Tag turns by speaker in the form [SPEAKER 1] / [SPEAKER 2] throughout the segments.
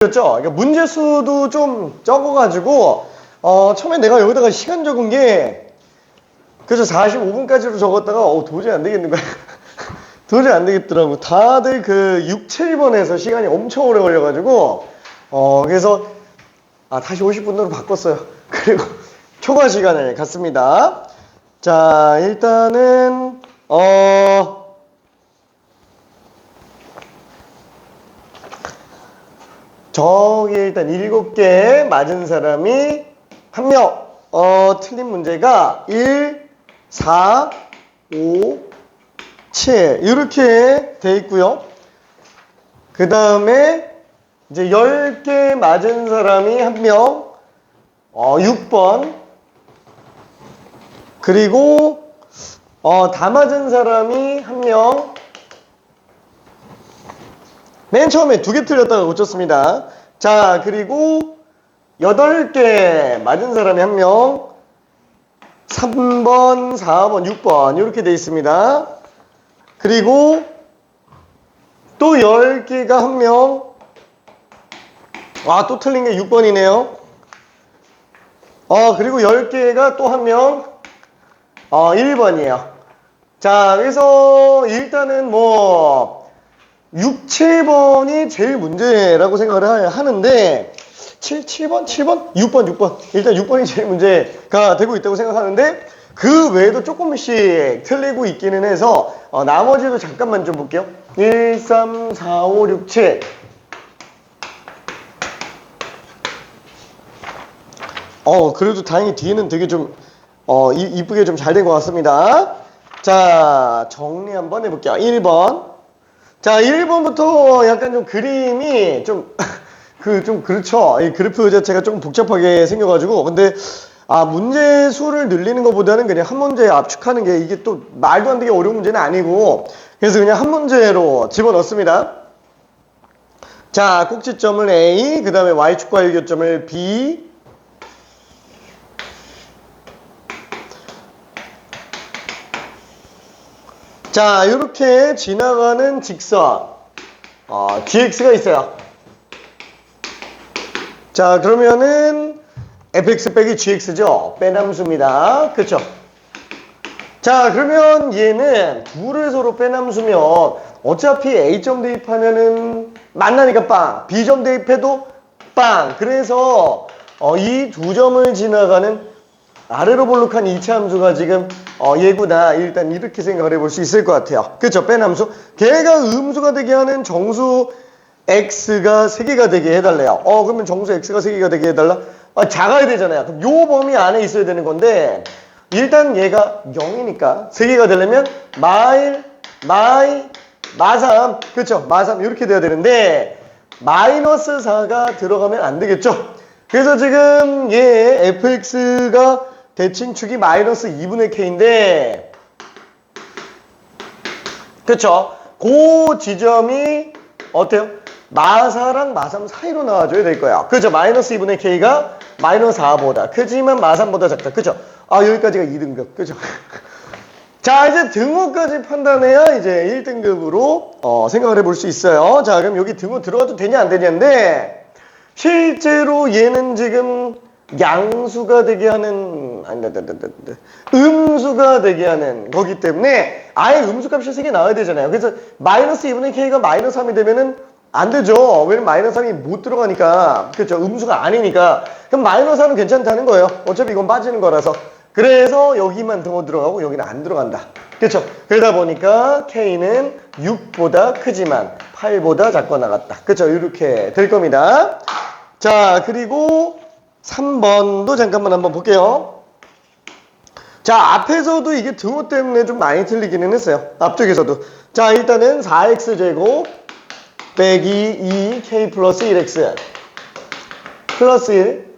[SPEAKER 1] 그렇죠? 그러니까 문제 수도 좀 적어가지고 처음에 내가 여기다가 시간 적은 게 그래서 45분까지로 적었다가 도저히 안 되겠는 거야. 도저히 안 되겠더라고. 다들 그 6, 7번에서 시간이 엄청 오래 걸려가지고 그래서 다시 50분으로 바꿨어요. 그리고 초과 시간을 갖습니다. 자, 일단은 저기 일단 7개 맞은 사람이 1명. 틀린 문제가 1, 4, 5, 7 이렇게 돼 있고요. 그 다음에 이제 10개 맞은 사람이 1명. 6번. 그리고 다 맞은 사람이 1명. 맨 처음에 2개 틀렸다가 고쳤습니다. 자, 그리고 8개 맞은 사람이 1명. 3번, 4번, 6번 이렇게 돼 있습니다. 그리고 또 10개가 1명. 또 틀린 게 6번이네요. 그리고 10개가 또 1명. 1번이에요. 자, 그래서 일단은 6, 7번이 제일 문제라고 생각을 하는데 7번? 6번. 일단 6번이 제일 문제가 되고 있다고 생각하는데 그 외에도 조금씩 틀리고 있기는 해서 나머지도 잠깐만 좀 볼게요. 1, 3, 4, 5, 6, 7 그래도 다행히 뒤에는 되게 좀 이쁘게 좀 잘 된 것 같습니다. 자, 정리 한번 해볼게요. 1번. 자, 1번부터 약간 좀 그림이 좀 그렇죠. 이 그래프 자체가 조금 복잡하게 생겨가지고 근데 문제 수를 늘리는 것보다는 그냥 한 문제에 압축하는 게 이게 또 말도 안 되게 어려운 문제는 아니고 그래서 그냥 한 문제로 집어넣습니다. 자, 꼭지점을 A, 그 다음에 Y축과 일교점을 B, 자, 이렇게 지나가는 직선 GX가 있어요. 자, 그러면은 fx 빼기 gx죠. 빼남수입니다. 그쵸? 자, 그러면 얘는 둘을 서로 빼남수면 어차피 A점 대입하면은 만나니까 빵, B점 대입해도 빵. 그래서 이 두 점을 지나가는 아래로 볼록한 2차 함수가 지금 얘구나. 일단 이렇게 생각을 해볼 수 있을 것 같아요. 그쵸? 빼남수. 걔가 음수가 되게 하는 정수 x가 3개가 되게 해달래요. 그러면 정수 x가 3개가 되게 해달라? 작아야 되잖아요. 그럼 요 범위 안에 있어야 되는 건데 일단 얘가 0이니까 3개가 되려면 마3 그쵸? 마3 이렇게 돼야 되는데 마이너스 4가 들어가면 안 되겠죠? 그래서 지금 얘 fx가 대칭축이 마이너스 2분의 k인데 그쵸? 그 지점이 어때요? 마4랑 마3 사이로 나와줘야 될 거야. 그죠? 마이너스 2분의 k가 마이너스 4보다 크지만 마3보다 작다. 그죠? 여기까지가 2등급. 그죠? 자, 이제 등호까지 판단해야 이제 1등급으로 생각을 해볼 수 있어요. 자, 그럼 여기 등호 들어가도 되냐 안 되냐인데 실제로 얘는 지금 양수가 되게 하는 음수가 되게 하는 거기 때문에 아예 음수값이 3개 나와야 되잖아요. 그래서 마이너스 2분의 k가 마이너스 3이 되면은 안 되죠. 왜냐면 마이너스 3이 못 들어가니까. 그렇죠. 음수가 아니니까. 그럼 마이너스 3은 괜찮다는 거예요. 어차피 이건 빠지는 거라서. 그래서 여기만 등호 들어가고 여기는 안 들어간다. 그렇죠. 그러다 보니까 k는 6보다 크지만 8보다 작거나 같다. 그렇죠. 이렇게 될 겁니다. 자, 그리고 3번도 잠깐만 한번 볼게요. 자, 앞에서도 이게 등호 때문에 좀 많이 틀리기는 했어요. 앞쪽에서도. 자, 일단은 4x제곱 빼기 2k 플러스 1x 플러스 1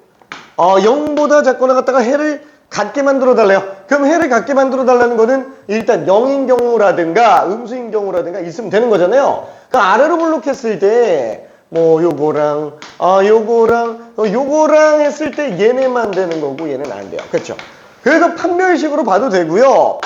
[SPEAKER 1] 0보다 작거나 같다가 해를 같게 만들어 달래요. 그럼 해를 같게 만들어 달라는 거는 일단 0인 경우라든가 음수인 경우라든가 있으면 되는 거잖아요. 그러니까 아래로 볼록했을 때 요거랑 요거랑 했을 때 얘네만 되는 거고 얘는 안 돼요. 그렇죠? 그래서 판별식으로 봐도 되고요.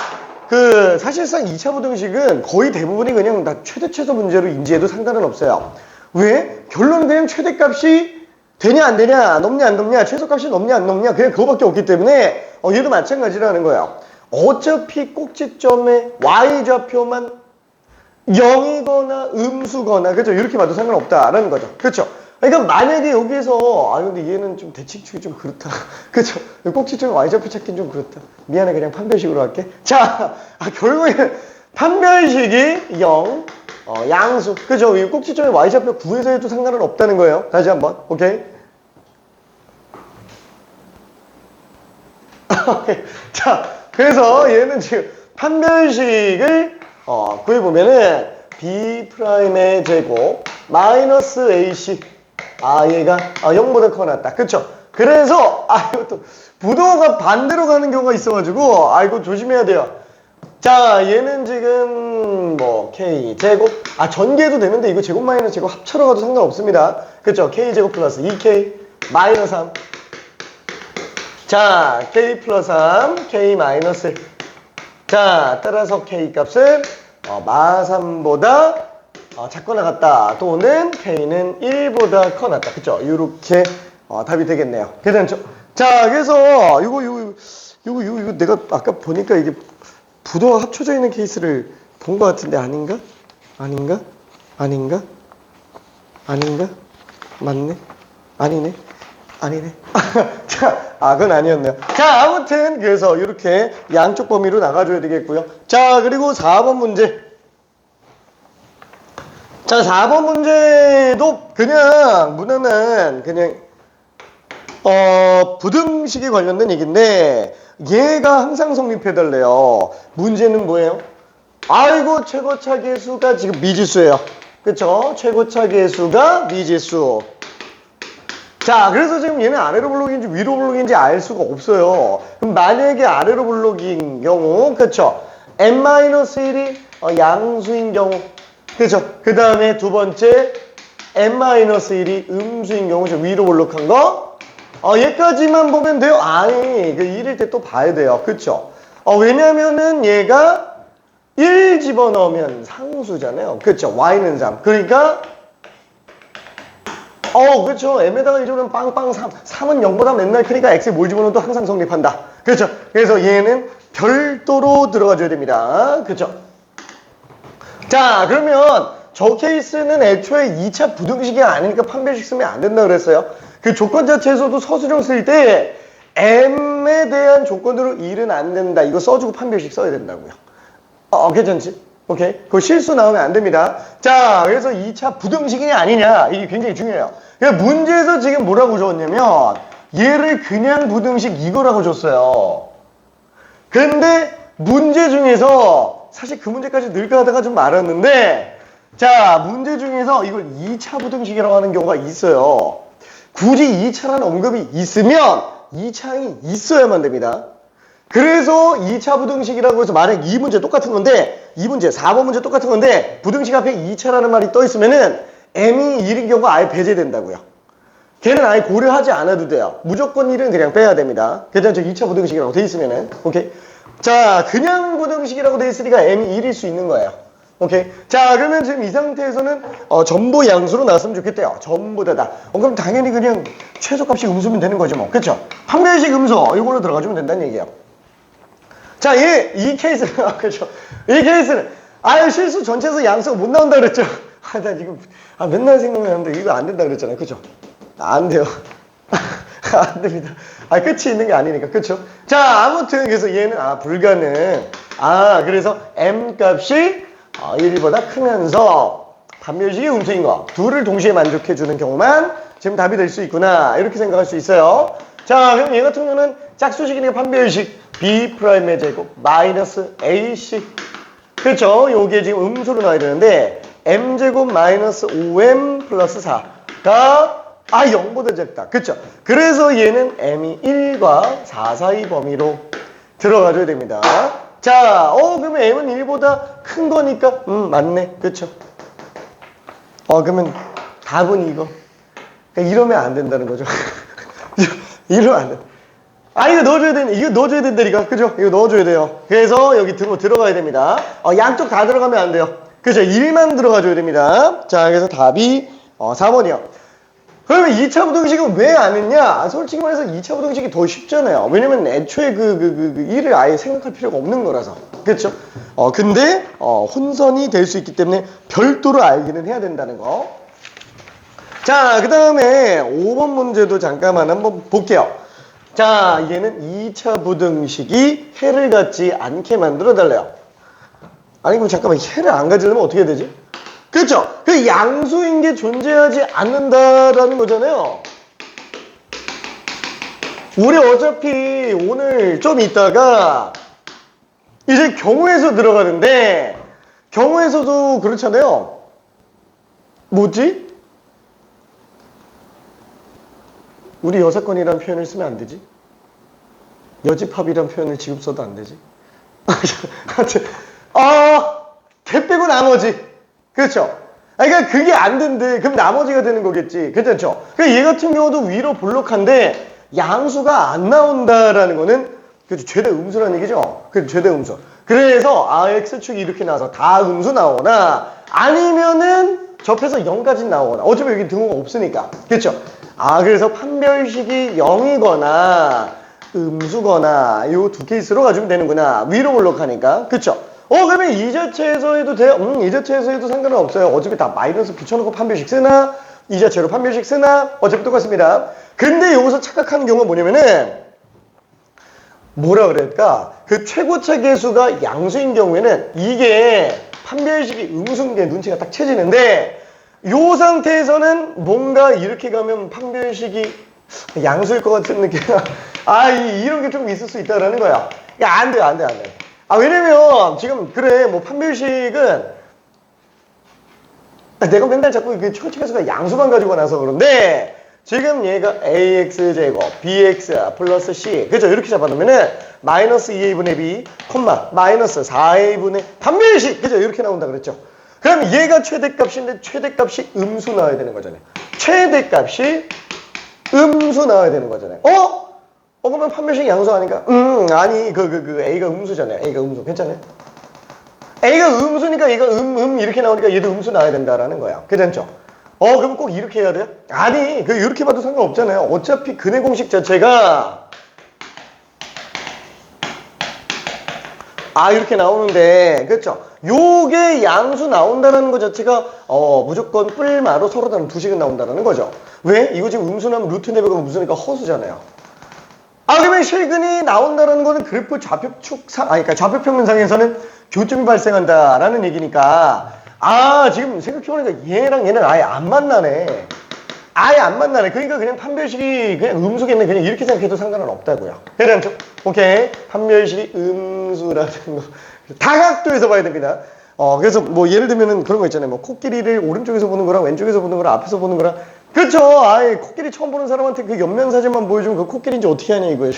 [SPEAKER 1] 사실상 2차 부등식은 거의 대부분이 그냥 다 최대 최소 문제로 인지해도 상관은 없어요. 왜? 결론은 그냥 최대값이 되냐 안 되냐, 넘냐 안 넘냐, 최소값이 넘냐 안 넘냐, 그냥 그거밖에 없기 때문에 얘도 마찬가지라는 거예요. 어차피 꼭지점의 y좌표만 0이거나 음수거나, 그죠? 이렇게 봐도 상관없다라는 거죠. 그렇죠? 그러니까 만약에 여기에서 근데 얘는 좀 대칭축이 좀 그렇다. 그죠? 꼭지점의 y좌표 찾기는 좀 그렇다. 미안해, 그냥 판별식으로 할게. 자, 결국에는 판별식이 0, 양수. 그죠? 이 꼭지점의 y좌표 구해서 해도 상관은 없다는 거예요. 다시 한번. 오케이? 자, 그래서 얘는 지금 판별식을 구해보면은 B'의 제곱 마이너스 AC, 얘가 0보다 커 낫다. 그쵸? 그래서 이것도 부동어가 반대로 가는 경우가 있어가지고 이거 조심해야 돼요. 자, 얘는 지금 K 제곱, 전개해도 되는데 이거 제곱 마이너스 제곱 합쳐러 가도 상관없습니다. 그쵸? K 제곱 플러스 2K 마이너스 3. 자, K 플러스 3, K 마이너스 1. 자, 따라서 K 값은 마3보다 작거나 같다. 또는 K는 1보다 커 낫다. 그쵸? 요렇게 답이 되겠네요. 괜찮죠? 자, 그래서 이거 내가 아까 보니까 이게 부동화 합쳐져 있는 케이스를 본 것 같은데 아닌가? 아닌가? 맞네? 아니네? 자, 그건 아니었네요. 자, 아무튼 그래서 이렇게 양쪽 범위로 나가줘야 되겠고요. 자, 그리고 4번 문제. 자, 4번 문제도 그냥 무난한 부등식에 관련된 얘기인데 얘가 항상 성립해달래요. 문제는 뭐예요? 최고차 계수가 지금 미지수예요. 그쵸? 최고차 계수가 미지수. 자, 그래서 지금 얘는 아래로 블록인지 위로 블록인지 알 수가 없어요. 그럼 만약에 아래로 블록인 경우, 그쵸? n-1이 양수인 경우, 그쵸? 그 다음에 두 번째 n-1이 음수인 경우, 위로 블록한 거, 얘까지만 보면 돼요? 아니, 그 1일 때 또 봐야 돼요. 그쵸? 왜냐면은 얘가 1 집어넣으면 상수잖아요. 그쵸? y는 3. 그러니까 그렇죠. m에다가 1조는 빵빵 3. 3은 0보다 맨날 크니까 x에 뭘 집어넣어도 항상 성립한다. 그렇죠. 그래서 얘는 별도로 들어가줘야 됩니다. 그렇죠. 자, 그러면 저 케이스는 애초에 2차 부등식이 아니니까 판별식 쓰면 안 된다 그랬어요. 그 조건 자체에서도 서술형 쓸 때 m에 대한 조건으로 1은 안 된다. 이거 써주고 판별식 써야 된다고요. 괜찮지? 오케이. 그거 실수 나오면 안 됩니다. 자, 그래서 2차 부등식이냐 아니냐 이게 굉장히 중요해요. 그러니까 문제에서 지금 뭐라고 줬냐면 얘를 그냥 부등식 이거라고 줬어요. 근데 문제 중에서 사실 그 문제까지 넣을까 하다가 좀 말았는데, 자, 문제 중에서 이걸 2차 부등식이라고 하는 경우가 있어요. 굳이 2차라는 언급이 있으면 2차항이 있어야만 됩니다. 그래서 2차 부등식이라고 해서 만약 이 문제 똑같은 건데, 이 문제 4번 문제 똑같은 건데 부등식 앞에 2차라는 말이 떠 있으면은 m이 1인 경우가 아예 배제된다고요. 걔는 아예 고려하지 않아도 돼요. 무조건 1은 그냥 빼야 됩니다. 괜찮죠? 2차 부등식이라고 돼 있으면은. 오케이. 자, 그냥 부등식이라고 돼 있으니까 m이 1일 수 있는 거예요. 오케이. 자, 그러면 지금 이 상태에서는 전부 양수로 나왔으면 좋겠대요. 전부 다다. 그럼 당연히 그냥 최소값이 음수면 되는 거죠, 뭐. 그쵸? 판별식 음수 이걸로 들어가주면 된다는 얘기예요. 자, 이 케이스는 그렇죠. 이 케이스는 실수 전체에서 양수가 못 나온다 그랬죠. 나 지금 맨날 생각나는데 이거 안 된다 그랬잖아요. 그죠? 안 돼요. 안 됩니다. 끝이 있는 게 아니니까. 그쵸? 자, 아무튼 그래서 얘는 불가능. 그래서 m 값이 1보다 크면서 판별식이 음수인 거 둘을 동시에 만족해주는 경우만 지금 답이 될 수 있구나. 이렇게 생각할 수 있어요. 자, 그럼 얘 같은 경우는 짝수식이니까 판별식 B'의 제곱 마이너스 AC. 그렇죠? 요게 지금 음수로 나와야 되는데 M제곱 마이너스 5M 플러스 4가 0보다 작다. 그렇죠? 그래서 얘는 M이 1과 4 사이 범위로 들어가줘야 됩니다. 자, 그러면 M은 1보다 큰 거니까 맞네. 그렇죠? 그러면 답은 이거. 이러면 안 된다는 거죠. 이러면 안 돼. 이거 넣어줘야 되는, 이거 넣어줘야 된다니까. 그죠? 이거 넣어줘야 돼요. 그래서 여기 들어가야 됩니다. 양쪽 다 들어가면 안 돼요. 그죠? 1만 들어가줘야 됩니다. 자, 그래서 답이 4번이요. 그러면 2차 부등식은 왜 안 했냐? 솔직히 말해서 2차 부등식이 더 쉽잖아요. 왜냐면 애초에 일을 아예 생각할 필요가 없는 거라서. 그렇죠? 근데 혼선이 될 수 있기 때문에 별도로 알기는 해야 된다는 거. 자, 그 다음에 5번 문제도 잠깐만 한번 볼게요. 자, 얘는 2차 부등식이 해를 갖지 않게 만들어 달래요. 아니, 그럼 잠깐만, 해를 안 가지려면 어떻게 해야 되지? 그렇죠? 그 양수인 게 존재하지 않는다라는 거잖아요. 우리 어차피 오늘 좀 있다가 이제 경우에서 들어가는데 경우에서도 그렇잖아요. 뭐지? 우리 여사건이라는 표현을 쓰면 안 되지? 여집합이라는 표현을 지금 써도 안 되지? 개 빼고 나머지. 그렇죠? 그러니까 그게 안 된대. 그럼 나머지가 되는 거겠지. 그렇죠? 그러니까 얘 같은 경우도 위로 볼록한데 양수가 안 나온다라는 거는 그렇죠? 최대 음수라는 얘기죠. 그 최대 음수. 그래서 x축이 이렇게 나와서 다 음수 나오나 아니면은 접해서 0까지 나오거나 어차피 여기 등호가 없으니까. 그렇죠? 그래서 판별식이 0이거나 음수거나 요 두 케이스로 가지면 되는구나. 위로 볼록하니까. 그렇죠? 그러면 이 자체에서 해도 돼요? 이 자체에서 해도 상관은 없어요. 어차피 다 마이너스 붙여놓고 판별식 쓰나 이 자체로 판별식 쓰나 어차피 똑같습니다. 근데 여기서 착각하는 경우가 뭐냐면은 뭐라 그럴까? 그 최고차 계수가 양수인 경우에는 이게 판별식이 음수인 게 눈치가 딱 채지는데 요 상태에서는 뭔가 이렇게 가면 판별식이 양수일 것 같은 느낌. 이런 게 좀 있을 수 있다라는 거야. 야, 안 돼. 왜냐면 지금 그래 뭐 판별식은 내가 맨날 자꾸 그 최고차 계수가 양수만 가지고 나서 그런데 지금 얘가 ax제곱 bx 플러스 c 그죠? 이렇게 잡아놓으면은 마이너스 2a분의 b 콤마 마이너스 4a분의 판별식 그죠? 이렇게 나온다 그랬죠? 그럼 얘가 최대값인데 최대값이 음수 나와야 되는 거잖아요. 최대값이 음수 나와야 되는 거잖아요. 그러면 판별식 양수 아니까? 아니 a가 음수잖아요. a가 음수 괜찮아요? a가 음수니까 얘가 이렇게 나오니까 얘도 음수 나와야 된다라는 거야. 괜찮죠? 그럼 꼭 이렇게 해야 돼요? 아니, 이렇게 봐도 상관없잖아요. 어차피 근의 공식 자체가 이렇게 나오는데, 그렇죠? 요게 양수 나온다는 것 자체가 무조건 뿔마로 서로 다른 두 식은 나온다는 거죠. 왜? 이거 지금 음수 나면 루트 내배가 음수니까 허수잖아요. 그러면 실근이 나온다는 거는 그래프 좌표축상, 그러니까 좌표평면상에서는 교점이 발생한다라는 얘기니까 지금 생각해보니까 얘랑 얘는 아예 안 만나네. 그러니까 그냥 판별식이 그냥 음수겠네. 그냥 이렇게 생각해도 상관은 없다고요. 괜찮죠? 오케이. 판별식이 음수라는 거. 다각도에서 봐야 됩니다. 그래서 뭐 예를 들면은 그런 거 있잖아요. 뭐 코끼리를 오른쪽에서 보는 거랑 왼쪽에서 보는 거랑 앞에서 보는 거랑. 그렇죠. 코끼리 처음 보는 사람한테 그 옆면 사진만 보여주면 그 코끼리인지 어떻게 하냐 이거예요.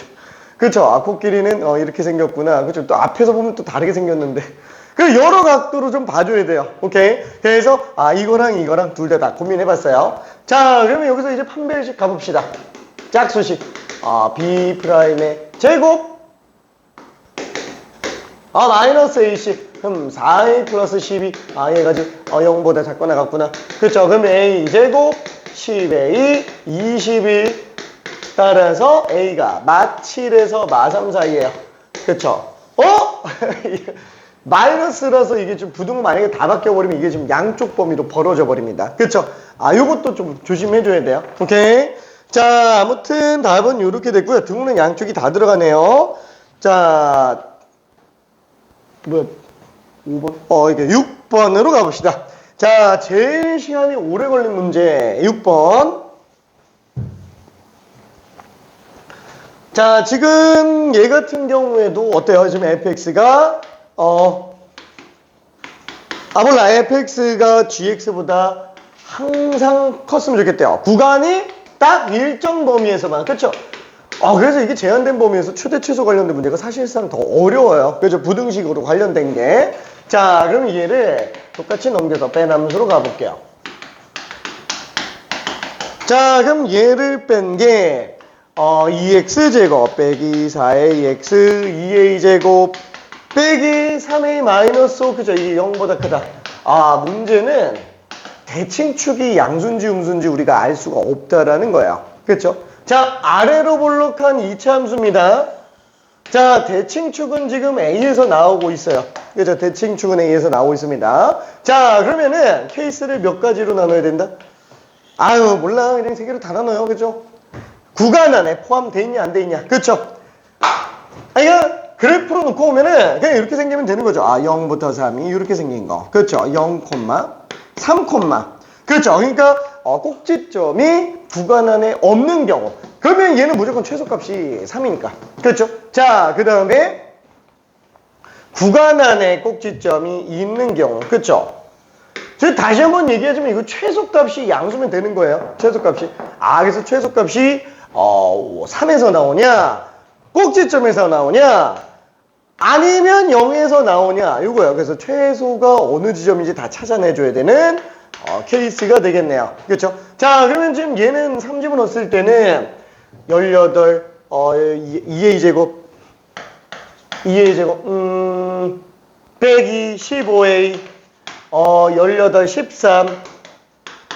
[SPEAKER 1] 그렇죠. 코끼리는 이렇게 생겼구나. 그렇죠. 또 앞에서 보면 또 다르게 생겼는데. 그 여러 각도로 좀 봐줘야 돼요. 오케이. 그래서 이거랑 둘 다 고민해봤어요. 자, 그러면 여기서 이제 판별식 가봅시다. 짝수식. B'의 제곱. 마이너스 A씩. 그럼 4A 플러스 12. 얘가 지금 0보다 작거나 같구나. 그렇죠. 그럼 A 제곱 10A 21. 따라서 A가 마7에서 마3 사이에요. 그렇죠. 마이너스라서 이게 좀 부등호 만약에 다 바뀌어버리면 이게 지금 양쪽 범위로 벌어져 버립니다. 그쵸? 요것도 좀 조심해줘야 돼요. 오케이. 자, 아무튼 답은 이렇게 됐고요. 등호는 양쪽이 다 들어가네요. 자, 5번? 이게 6번으로 가봅시다. 자, 제일 시간이 오래 걸린 문제 6번. 자, 지금 얘 같은 경우에도 어때요? 지금 fx가 몰라. fx가 gx보다 항상 컸으면 좋겠대요. 구간이 딱 일정 범위에서만. 그렇죠? 그래서 이게 제한된 범위에서 최대 최소 관련된 문제가 사실상 더 어려워요. 그죠? 부등식으로 관련된 게. 자, 그럼 얘를 똑같이 넘겨서 빼남수로 가볼게요. 자, 그럼 얘를 뺀 게 2x제곱 빼기 4ax 2a제곱 빼기 3a 마이너스 5. 그죠? 이게 0보다 크다. 문제는 대칭축이 양수인지 음수인지 우리가 알 수가 없다라는 거예요. 그렇죠? 자, 아래로 볼록한 2차 함수입니다. 자, 대칭축은 지금 A에서 나오고 있어요. 그죠? 대칭축은 A에서 나오고 있습니다. 자, 그러면은 케이스를 몇 가지로 나눠야 된다? 아유, 몰라. 그냥 세 개로 다 나눠요. 그죠? 구간 안에 포함돼 있냐, 안 돼 있냐. 그쵸? 그냥 그래프로 놓고 오면은 그냥 이렇게 생기면 되는 거죠. 아, 0부터 3이 이렇게 생긴 거. 그렇죠? 0, 3, 그렇죠? 그러니까 꼭지점이 구간 안에 없는 경우. 그러면 얘는 무조건 최소값이 3이니까. 그렇죠? 자, 그 다음에 구간 안에 꼭지점이 있는 경우. 그렇죠? 저 다시 한번 얘기하자면 이거 최소값이 양수면 되는 거예요. 최소값이. 아, 그래서 최소값이 3에서 나오냐? 꼭지점에서 나오냐? 아니면 0에서 나오냐? 이거예요. 그래서 최소가 어느 지점인지 다 찾아내줘야 되는 케이스가 되겠네요. 그렇죠? 자, 그러면 지금 얘는 3집어 넣었을 때는 18, 2a 제곱, 빼기 15a, 18, 13.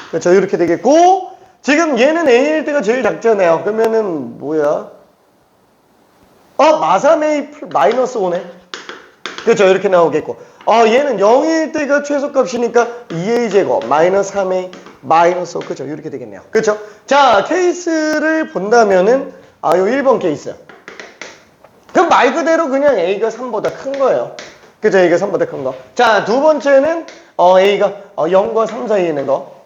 [SPEAKER 1] 그렇죠? 이렇게 되겠고, 지금 얘는 a일 때가 제일 작잖아요. 그러면은 뭐야? 마3a 마이너스 5네. 그렇죠? 이렇게 나오겠고. 얘는 0일 때가 최소값이니까 2a 제곱 마이너스 3a 마이너스 5. 그렇죠? 이렇게 되겠네요. 그렇죠? 자, 케이스를 본다면은 요 1번 케이스. 그럼 말 그대로 그냥 a가 3보다 큰 거예요. 그죠? a가 3보다 큰 거. 자, 두 번째는 a가 0과 3 사이에 있는 거.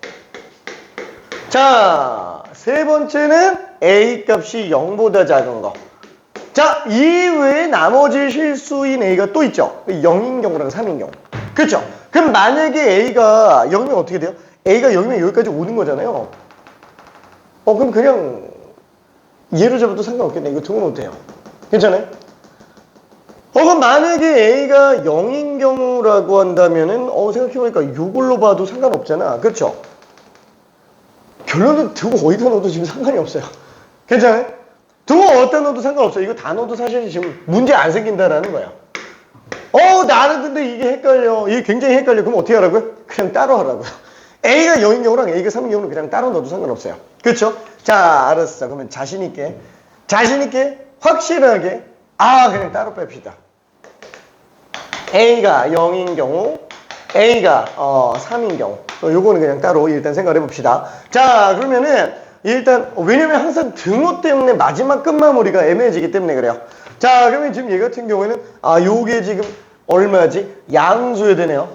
[SPEAKER 1] 자, 세 번째는 a 값이 0보다 작은 거. 자, 이 외에 나머지 실수인 a가 또 있죠. 0인 경우랑 3인 경우. 그렇죠? 그럼 만약에 a가 0이면 어떻게 돼요? a가 0이면 여기까지 오는 거잖아요. 그럼 그냥 얘로 잡아도 상관없겠네. 이거 등호는 어때요? 괜찮아요? 그럼 만약에 a가 0인 경우라고 한다면은 생각해보니까 이걸로 봐도 상관없잖아. 그렇죠? 결론은 등호 어디다 넣어도 지금 상관이 없어요. 괜찮아요? 등호 어디다 넣어도 상관없어요. 이거 다 넣어도 사실 지금 문제 안 생긴다라는 거야. 나는 근데 이게 헷갈려. 이게 굉장히 헷갈려. 그럼 어떻게 하라고요? 그냥 따로 하라고요. a가 0인 경우랑 a가 3인 경우는 그냥 따로 넣어도 상관없어요. 그렇죠? 자, 알았어. 그러면 자신있게 확실하게 그냥 따로 뺍시다. a가 0인 경우, a가 3인 경우. 요거는 그냥 따로 일단 생각을 해봅시다. 자, 그러면은 일단 왜냐면 항상 등호 때문에 마지막 끝마무리가 애매해지기 때문에 그래요. 자, 그러면 지금 얘 같은 경우에는 요게 지금 얼마지? 양수여야 되네요.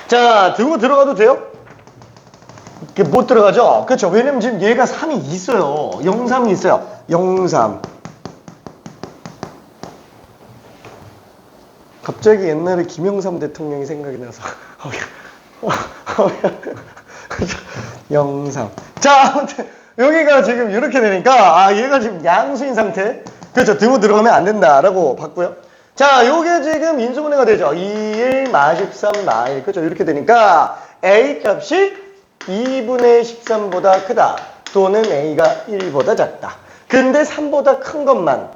[SPEAKER 1] 자, 등호 들어가도 돼요? 이게 못 들어가죠? 그렇죠? 왜냐면 지금 얘가 3이 있어요. 0, 3이 있어요. 0, 3. 갑자기 옛날에 김영삼 대통령이 생각이 나서 0, 3. 자, 아무튼 여기가 지금 이렇게 되니까 얘가 지금 양수인 상태. 그렇죠? 등호 들어가면 안 된다라고 봤고요. 자, 요게 지금 인수분해가 되죠. 2일 마 13 마 1. 그렇죠? 이렇게 되니까 a 값이 2분의 13보다 크다. 또는 a가 1보다 작다. 근데 3보다 큰 것만.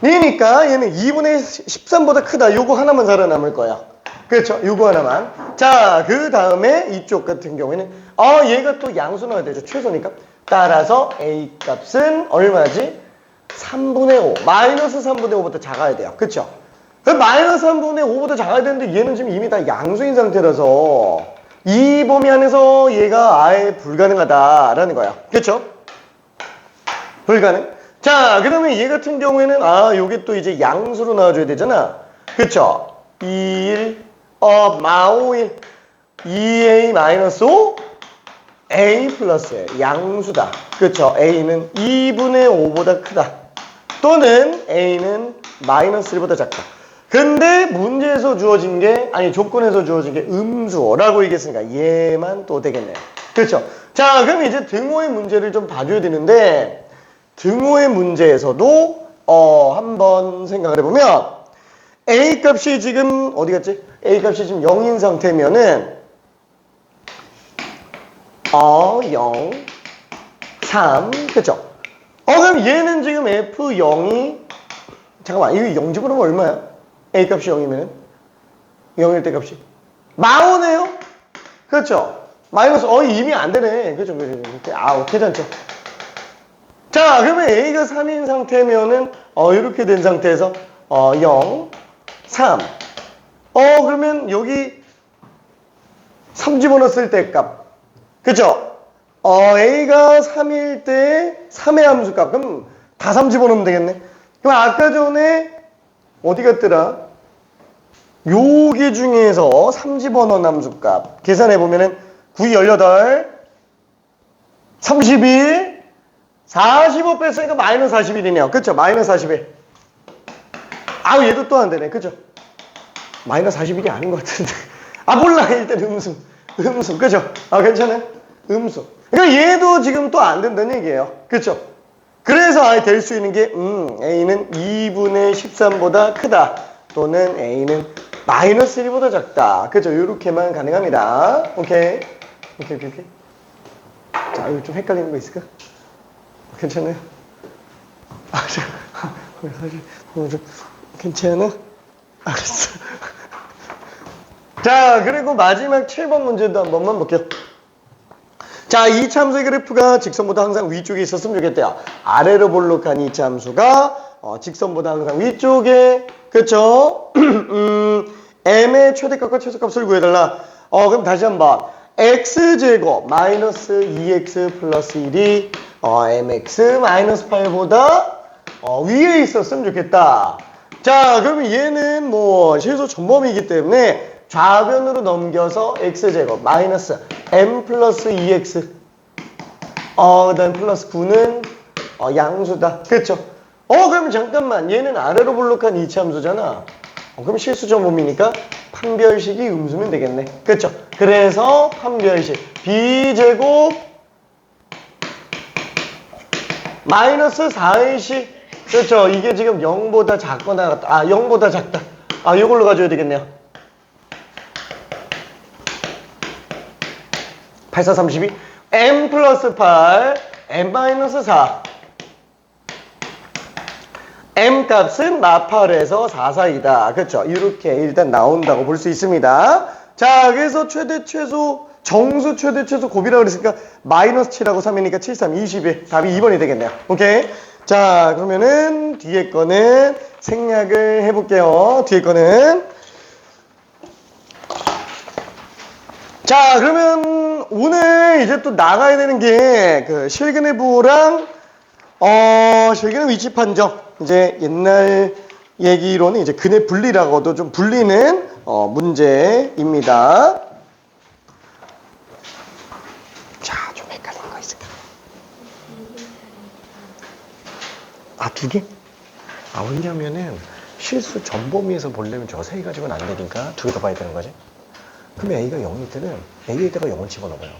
[SPEAKER 1] 이니까 얘는 2분의 13보다 크다. 요거 하나만 살아남을 거야. 그렇죠? 요거 하나만. 자, 그 다음에 이쪽 같은 경우에는 얘가 또 양수나야 되죠. 최소니까. 따라서 a 값은 얼마지? 3분의 5. 마이너스 3분의 5보다 작아야 돼요. 그렇죠? 마이너스 3분의 5보다 작아야 되는데 얘는 지금 이미 다 양수인 상태라서 이 범위 안에서 얘가 아예 불가능하다라는 거야. 그렇죠? 불가능. 자, 그러면 얘 같은 경우에는 요게 또 이제 양수로 나와줘야 되잖아. 그쵸? 2일 마 5일 2a 마이너스 5 a 플러스 양수다. 그쵸? a는 2분의 5보다 크다. 또는 a는 마이너스 1보다 작다. 근데 문제에서 주어진 게 조건에서 주어진 게 음수라고 얘기했으니까 얘만 또 되겠네요. 그렇죠? 자, 그럼 이제 등호의 문제를 좀 봐줘야 되는데 등호의 문제에서도 한번 생각을 해보면 a 값이 지금 어디 갔지? a 값이 지금 0인 상태면은 0, 3, 그쵸? 그럼 얘는 지금 f0이 잠깐만, 이거 0 집어넣으면 얼마야? a 값이 0이면 0일 때 값이 마오네요? 그렇죠? 마이너스, 이미 안 되네. 그죠? 괜찮죠? 자, 그러면 A가 3인 상태면은, 이렇게 된 상태에서, 0, 3. 그러면 여기 3 집어넣었을 때 값. 그죠? A가 3일 때 3의 함수 값. 그럼 다 3 집어넣으면 되겠네. 그럼 아까 전에, 어디 갔더라? 요게 중에서 3 집어넣은 함수 값. 계산해보면은, 9, 18, 31, 45 뺐으니까 마이너스 41이네요. 그쵸? 마이너스 41. 얘도 또 안 되네. 그죠? 마이너스 41이 아닌 것 같은데. 몰라. 일단 음수. 그죠? 괜찮아요? 음수. 그러니까 얘도 지금 또 안 된다는 얘기예요. 그쵸? 그래서 될 수 있는 게, A는 2분의 13보다 크다. 또는 A는 마이너스 1보다 작다. 그죠? 이렇게만 가능합니다. 오케이. 자, 이거 좀 헷갈리는 거 있을까? 괜찮아요? 괜찮아? 알았어. 자, 그리고 마지막 7번 문제도 한 번만 볼게요. 자, 이 참수의 그래프가 직선보다 항상 위쪽에 있었으면 좋겠대요. 아래로 볼록한 이 참수가 직선보다 항상 위쪽에, 그쵸? m의 최대값과 최소값을 구해달라. 그럼 다시 한번. x제곱 마이너스 2x 플러스 1이 mx 마이너스 8보다 위에 있었으면 좋겠다. 자, 그러면 얘는 뭐 최소 전범이기 때문에 좌변으로 넘겨서 x제곱 마이너스 m 플러스 2x 그 다음 플러스 9는 양수다. 그렇죠? 그러면 잠깐만, 얘는 아래로 볼록한 이차함수잖아. 그럼 실수 전범이니까 판별식이 음수면 되겠네. 그렇죠? 그래서 판별식 b제곱 마이너스 4의 그렇죠? 이게 지금 0보다 작거나 0보다 작다. 이걸로 가져야 되겠네요. 8, 4, 32 m 플러스 8 m 마이너스 4 m 값은 마팔에서 4 사이다. 그렇죠? 이렇게 일단 나온다고 볼 수 있습니다. 자, 그래서 최대 최소 정수 최대 최소 곱이라고 그랬으니까 마이너스 7하고 3이니까 7, 3, 21 답이 2번이 되겠네요. 오케이? 자, 그러면은 뒤에 거는 생략을 해볼게요. 뒤에 거는 자, 그러면 오늘 이제 또 나가야 되는 게 그 실근의 부호랑 실근의 위치 판정. 이제 옛날 얘기로는 이제 근의 분리라고도 좀 불리는 문제입니다. 자, 좀 헷갈리는 거 있을까? 두 개? 왜냐면은 실수 전범위에서 보려면 저 세 가지고는 안 되니까 두 개 더 봐야 되는 거지. 그럼 A가 0일 때는 A에다가 0을 집어넣어요.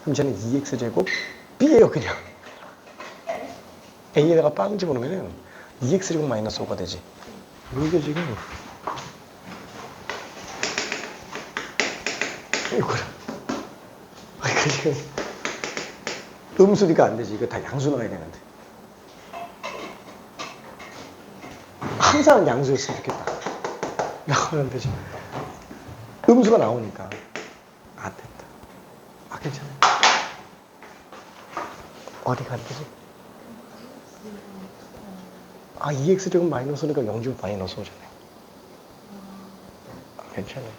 [SPEAKER 1] 그럼 쟤는 2x제곱 B예요, 그냥. A에다가 빵 집어넣으면 2x제곱 마이너스 5가 되지. 이게 지금 이거를 지금 음수니까 안 되지. 이거 다 양수 넣어야 되는데. 항상 양수였으면 좋겠다. 나가면 되지. 음수가 나오니까 안 된다. 괜찮아. 어디 가야 되지? 2x제곱 마이너스 5니까 0제곱 마이너스 5잖아요. 괜찮아요.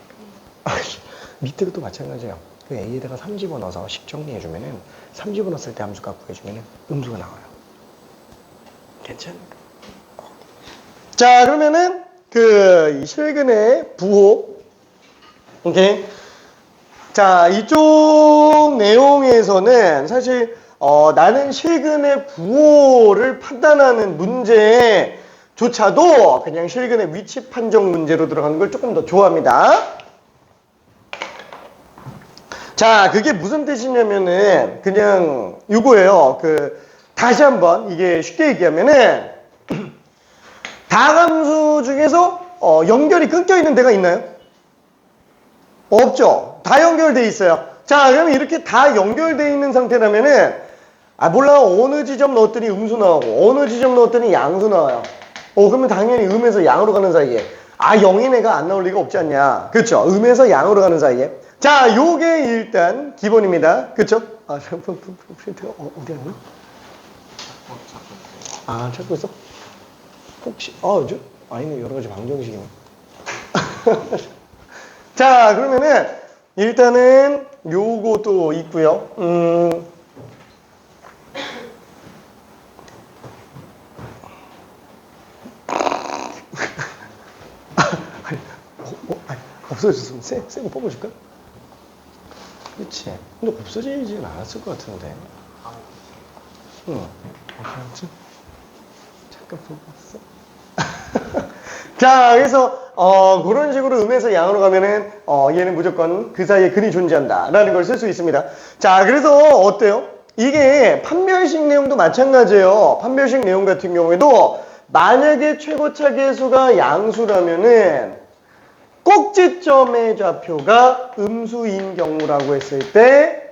[SPEAKER 1] 밑에도 또 마찬가지예요. 그 A에다가 3 집어넣어서 10 정리해주면은 3 집어넣었을 때 함수값 구해주면은 음수가 나와요. 괜찮아요. 자, 그러면은 이 실근의 부호. 오케이. 자, 이쪽 내용에서는 사실 나는 실근의 부호를 판단하는 문제조차도 그냥 실근의 위치 판정 문제로 들어가는 걸 조금 더 좋아합니다. 자, 그게 무슨 뜻이냐면은 그냥 이거예요. 다시 한번 이게 쉽게 얘기하면은 다함수 중에서 연결이 끊겨 있는 데가 있나요? 없죠. 다 연결돼 있어요. 자, 그러면 이렇게 다 연결돼 있는 상태라면은 몰라. 어느 지점 넣었더니 음수 나오고 어느 지점 넣었더니 양수 나와요. 그러면 당연히 음에서 양으로 가는 사이에 0인 애가 안 나올 리가 없지 않냐. 그렇죠? 음에서 양으로 가는 사이에. 자, 요게 일단 기본입니다. 그쵸? 아, 프린트가 어디 갔나? 아, 찾고 있어? 혹시, 아니네, 여러 가지 방정식이네. 자, 그러면은, 일단은, 요것도 있고요. 없어졌으면 새거 뽑아줄까? 그치. 근데 없어지진 않았을 것 같은데. 어떻게 잠깐 뽑았어. 자, 그래서, 그런 식으로 음에서 양으로 가면은, 얘는 무조건 그 사이에 근이 존재한다. 라는 걸 쓸 수 있습니다. 자, 그래서 어때요? 이게 판별식 내용도 마찬가지예요. 판별식 내용 같은 경우에도 만약에 최고차 계수가 양수라면은 꼭지점의 좌표가 음수인 경우라고 했을 때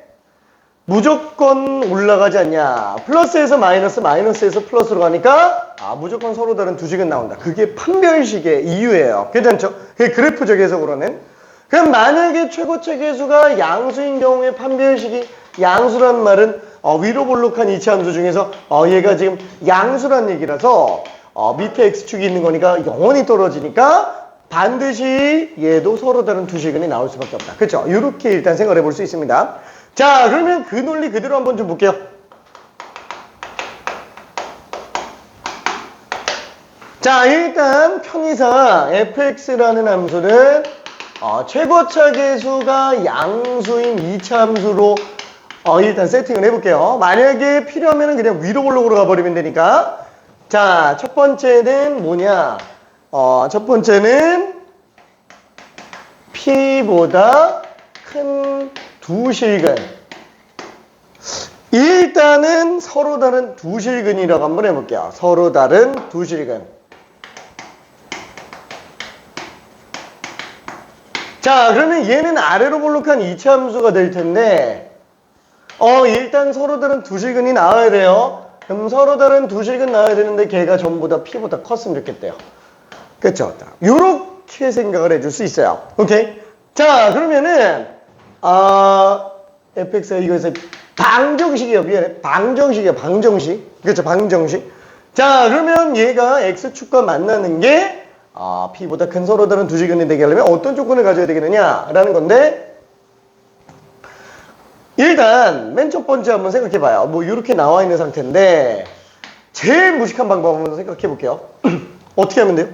[SPEAKER 1] 무조건 올라가지 않냐. 플러스에서 마이너스, 마이너스에서 플러스로 가니까 무조건 서로 다른 두 식은 나온다. 그게 판별식의 이유예요. 괜찮죠? 그게 그래프적 해석으로는. 그럼 만약에 최고차 계수가 양수인 경우에 판별식이 양수란 말은 위로 볼록한 이차함수 중에서 얘가 지금 양수란 얘기라서 밑에 x축이 있는 거니까 영원히 떨어지니까 반드시 얘도 서로 다른 두 식은이 나올 수밖에 없다. 그렇죠? 이렇게 일단 생각을 해볼 수 있습니다. 자, 그러면 그 논리 그대로 한번 좀 볼게요. 자, 일단 편의상 fx라는 함수는 최고차 계수가 양수인 이차함수로 일단 세팅을 해볼게요. 만약에 필요하면 그냥 위로 볼록으로 가버리면 되니까. 자, 첫 번째는 뭐냐? 첫 번째는 P보다 큰 두 실근. 일단은 서로 다른 두 실근이라고 한번 해볼게요. 서로 다른 두 실근. 자, 그러면 얘는 아래로 볼록한 이차함수가 될 텐데 일단 서로 다른 두 실근이 나와야 돼요. 그럼 서로 다른 두 실근 나와야 되는데 걔가 전부 다 P보다 컸으면 좋겠대요. 그쵸? 요렇게 생각을 해줄 수 있어요. 오케이? 자, 그러면은 fx가 이거에서 방정식이에요. 미안해. 방정식이에요. 방정식. 그렇죠? 방정식. 자, 그러면 얘가 x축과 만나는 게 p보다 큰 서로 다른 두 실근이 되게 하려면 어떤 조건을 가져야 되겠느냐라는 건데, 일단 맨 첫 번째 한번 생각해 봐요. 뭐 이렇게 나와 있는 상태인데 제일 무식한 방법 한번 생각해 볼게요. 어떻게 하면 돼요?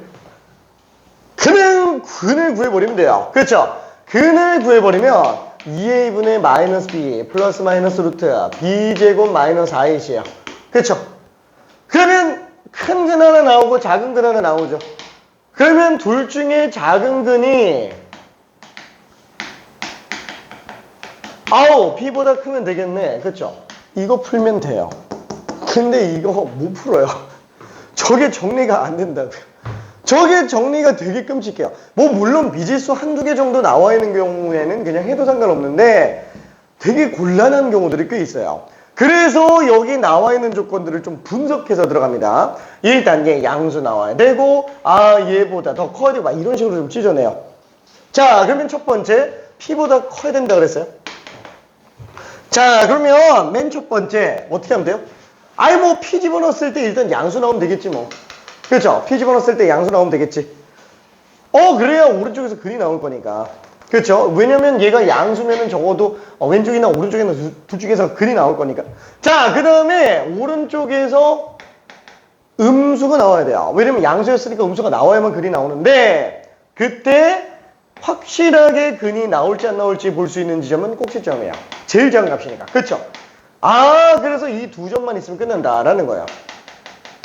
[SPEAKER 1] 그냥 근을 구해버리면 돼요. 그렇죠? 근을 구해버리면 2a분의 마이너스 b 플러스 마이너스 루트 b제곱 마이너스 4ac이에요. 그렇죠? 그러면 큰 근 하나 나오고 작은 근 하나 나오죠. 그러면 둘 중에 작은 근이 b보다 크면 되겠네. 그렇죠? 이거 풀면 돼요. 근데 이거 못 풀어요. 저게 정리가 안 된다고요. 저게 정리가 되게 끔찍해요. 뭐 물론 미지수 한두 개 정도 나와 있는 경우에는 그냥 해도 상관없는데 되게 곤란한 경우들이 꽤 있어요. 그래서 여기 나와 있는 조건들을 좀 분석해서 들어갑니다. 일단 얘 양수 나와야 되고 얘보다 더 커야 되고 막 이런 식으로 좀 찢어내요. 자, 그러면 첫 번째 P보다 커야 된다 그랬어요. 자, 그러면 맨 첫 번째 어떻게 하면 돼요? 뭐 P 집어넣었을 때 일단 양수 나오면 되겠지 뭐. 그렇죠? P 집어넣었을 때 양수 나오면 되겠지. 그래야 오른쪽에서 근이 나올 거니까. 그렇죠? 왜냐면 얘가 양수면은 적어도 왼쪽이나 오른쪽이나 둘 중에서 근이 나올 거니까. 자, 그 다음에 오른쪽에서 음수가 나와야 돼요. 왜냐면 양수였으니까 음수가 나와야만 근이 나오는데 그때 확실하게 근이 나올지 안 나올지 볼 수 있는 지점은 꼭지점이에요. 제일 작은 값이니까. 그렇죠? 그래서 이 두 점만 있으면 끝난다라는 거예요.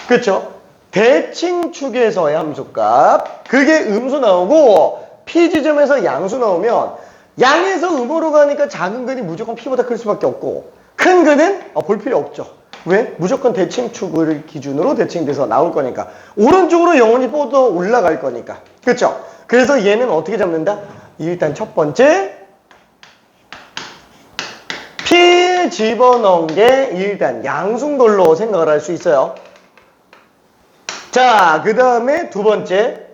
[SPEAKER 1] 그렇죠? 대칭축에서의 함수값, 그게 음수 나오고 P 지점에서 양수 나오면 양에서 음으로 가니까 작은 근이 무조건 P보다 클 수밖에 없고 큰 근은 볼 필요 없죠. 왜? 무조건 대칭축을 기준으로 대칭돼서 나올 거니까. 오른쪽으로 영원히 뻗어 올라갈 거니까. 그렇죠? 그래서 얘는 어떻게 잡는다? 일단 첫 번째 P 집어넣은 게 일단 양수인 걸로 생각을 할 수 있어요. 자, 그 다음에 두 번째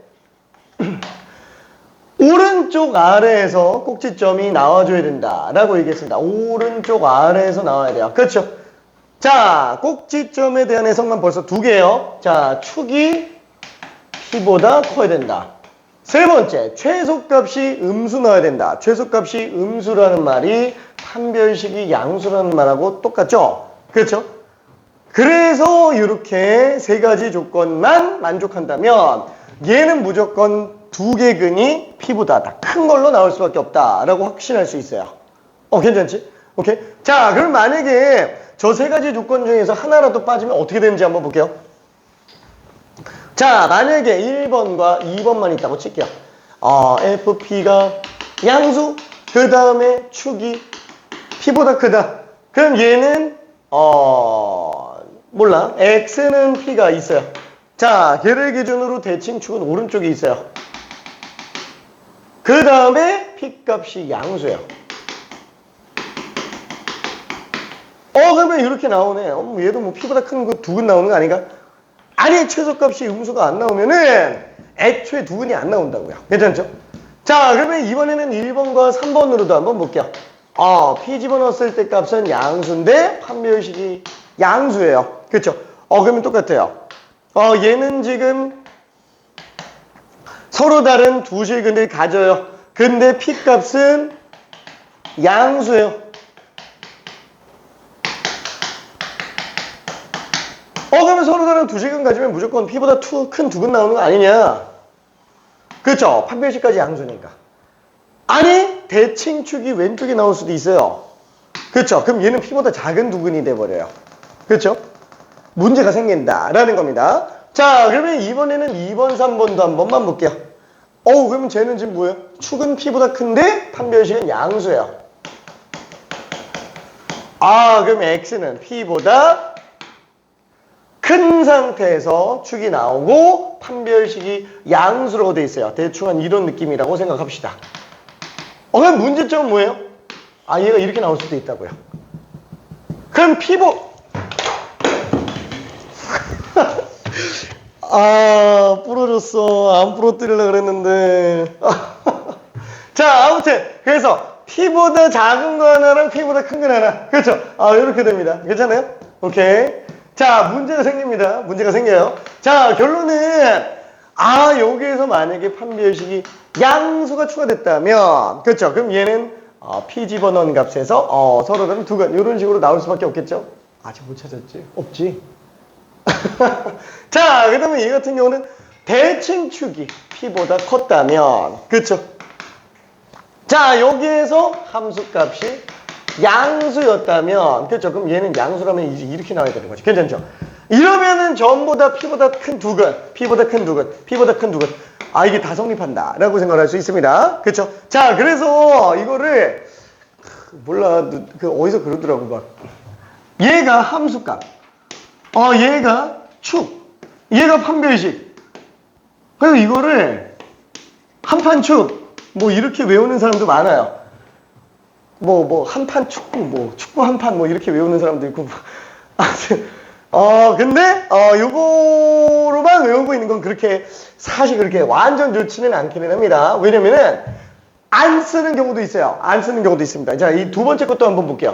[SPEAKER 1] 오른쪽 아래에서 꼭지점이 나와줘야 된다라고 얘기했습니다. 오른쪽 아래에서 나와야 돼요. 그렇죠? 자, 꼭지점에 대한 해석만 벌써 두 개예요. 자, 축이 P보다 커야 된다. 세 번째, 최소값이 음수 나와야 된다. 최소값이 음수라는 말이 판별식이 양수라는 말하고 똑같죠? 그렇죠? 그래서 이렇게 세 가지 조건만 만족한다면 얘는 무조건 두 개 근이 P보다 다 큰 걸로 나올 수밖에 없다라고 확신할 수 있어요. 괜찮지? 오케이? 자, 그럼 만약에 저 세 가지 조건 중에서 하나라도 빠지면 어떻게 되는지 한번 볼게요. 자, 만약에 1번과 2번만 있다고 칠게요. FP가 양수, 그 다음에 축이 P보다 크다. 그럼 얘는 몰라. X는 P가 있어요. 자, 걔를 기준으로 대칭축은 오른쪽에 있어요. 그 다음에 P 값이 양수예요. 그러면 이렇게 나오네. 얘도 뭐 P보다 큰 거 두 근 나오는 거 아닌가? 아니, 최소값이 음수가 안 나오면은 애초에 두 근이 안 나온다고요. 괜찮죠? 자, 그러면 이번에는 1번과 3번으로도 한번 볼게요. P 집어넣었을 때 값은 양수인데 판별식이 양수예요. 그렇죠? 그러면 똑같아요. 얘는 지금 서로 다른 두 실근을 가져요. 근데 P 값은 양수예요. 그러면 서로 다른 두 실근 가지면 무조건 P보다 큰 두 근 나오는 거 아니냐? 그렇죠? 판별식까지 양수니까. 아니, 대칭축이 왼쪽에 나올 수도 있어요. 그렇죠? 그럼 얘는 P보다 작은 두 근이 돼버려요. 그렇죠? 문제가 생긴다라는 겁니다. 자, 그러면 이번에는 2번, 3번도 한 번만 볼게요. 그러면 쟤는 지금 뭐예요? 축은 P보다 큰데 판별식은 양수예요. 그럼 X는 P보다 큰 상태에서 축이 나오고 판별식이 양수로 돼 있어요. 대충 한 이런 느낌이라고 생각합시다. 그럼 문제점은 뭐예요? 얘가 이렇게 나올 수도 있다고요. 그럼 부러졌어. 안 부러뜨리려고 그랬는데. 자, 아무튼 그래서 P보다 작은 거 하나랑 P보다 큰 거 하나. 그렇죠? 이렇게 됩니다. 괜찮아요? 오케이. 자, 문제가 생깁니다. 문제가 생겨요. 자, 결론은 여기에서 만약에 판별식이 양수가 추가됐다면, 그렇죠? 그럼 얘는 P 집어넣은 값에서 서로 다른 두 근 이런 식으로 나올 수밖에 없겠죠? 아직 못 찾았지? 없지? 자, 그 다음에 얘 같은 경우는 대칭축이 P보다 컸다면, 그렇죠? 자, 여기에서 함수값이 양수였다면, 그렇죠? 그럼 얘는 양수라면 이렇게 나와야 되는 거죠. 괜찮죠? 이러면은 전부 다 P보다 큰 두 근, P보다 큰 두 근, P보다 큰 두 근. 이게 다 성립한다 라고 생각할 수 있습니다. 그렇죠? 자, 그래서 이거를 몰라, 어디서 그러더라고. 막 얘가 함수값, 얘가 축, 얘가 판별식. 그래서 이거를 한판축 뭐 이렇게 외우는 사람도 많아요. 한판 축구, 축구 한판 이렇게 외우는 사람도 있고. 근데 요거로만 외우고 있는 건 그렇게 사실 그렇게 완전 좋지는 않기는 합니다. 왜냐면은 안 쓰는 경우도 있어요. 안 쓰는 경우도 있습니다. 자, 이 두 번째 것도 한번 볼게요.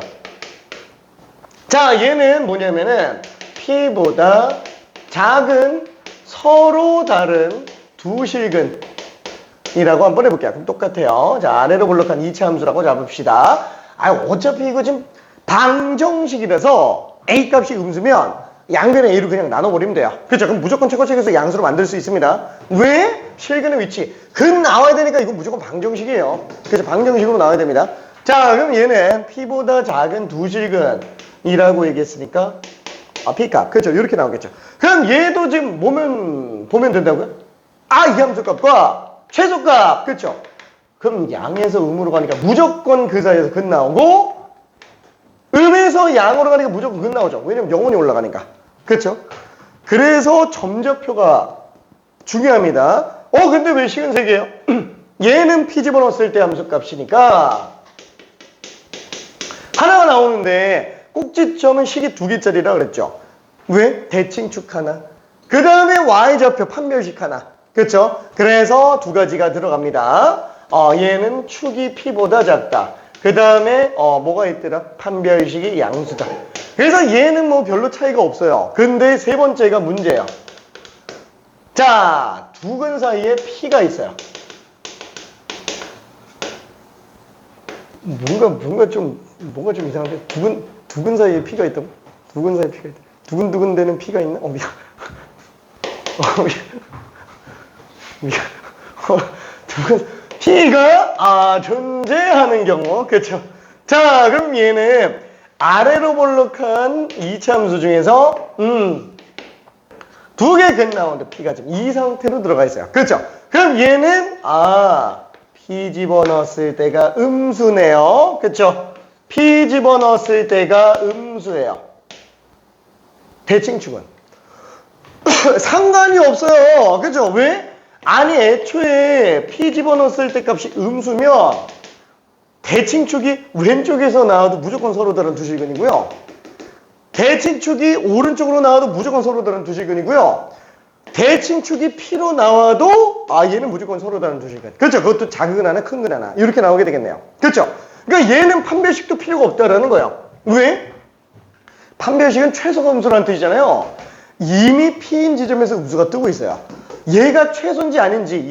[SPEAKER 1] 자, 얘는 뭐냐면은 P보다 작은 서로 다른 두 실근이라고 한번 해볼게요. 그럼 똑같아요. 자, 아래로 볼록한 2차 함수라고 잡읍시다. 어차피 이거 지금 방정식이라서 A 값이 음수면 양변의 A로 그냥 나눠버리면 돼요. 그렇죠? 그럼 무조건 최고책에서 양수로 만들 수 있습니다. 왜? 실근의 위치. 근 나와야 되니까 이건 무조건 방정식이에요. 그래서 방정식으로 나와야 됩니다. 자, 그럼 얘는 P보다 작은 두 실근이라고 얘기했으니까 P값. 그렇죠? 이렇게 나오겠죠. 그럼 얘도 지금 보면 된다고요? 이 함수값과 최소값. 그렇죠? 그럼 양에서 음으로 가니까 무조건 그 사이에서 근 나오고 음에서 양으로 가니까 무조건 근 나오죠. 왜냐면 영원히 올라가니까. 그렇죠? 그래서 점좌표가 중요합니다. 근데 왜 식은 세 개예요? 얘는 P 집어넣었을 때 함수값이니까 하나가 나오는데 꼭지점은 식이 두 개짜리라 그랬죠. 왜? 대칭축 하나. 그 다음에 Y좌표 판별식 하나. 그렇죠? 그래서 두 가지가 들어갑니다. 얘는 축이 P보다 작다. 그 다음에 뭐가 있더라? 판별식이 양수다. 그래서 얘는 뭐 별로 차이가 없어요. 근데 세 번째가 문제예요. 자, 두 근 사이에 P가 있어요. 뭔가 좀 이상한데? 두 근 사이에 P가 있다고? 두 근 사이에 P가 있다. 두근두근 되는 P가 있나? 미안. 미안. P가 존재하는 경우. 그쵸? 자, 그럼 얘는 아래로 볼록한 이차함수 중에서 두 개 근 나오는데 P가 지금 이 상태로 들어가 있어요. 그렇죠? 그럼 얘는 P 집어넣었을 때가 음수네요. 그렇죠? P 집어넣었을 때가 음수예요. 대칭축은 상관이 없어요. 그렇죠? 왜? 아니 애초에 P 집어넣었을 때 값이 음수면 대칭축이 왼쪽에서 나와도 무조건 서로 다른 두 실근이고요. 대칭축이 오른쪽으로 나와도 무조건 서로 다른 두 실근이고요. 대칭축이 P로 나와도 얘는 무조건 서로 다른 두 실근. 그렇죠? 그것도 작은 근 하나 큰 근 하나 이렇게 나오게 되겠네요. 그렇죠? 그러니까 얘는 판별식도 필요가 없다라는 거예요. 왜? 판별식은 최소가 음수라는 뜻이잖아요. 이미 P인 지점에서 음수가 뜨고 있어요. 얘가 최소인지 아닌지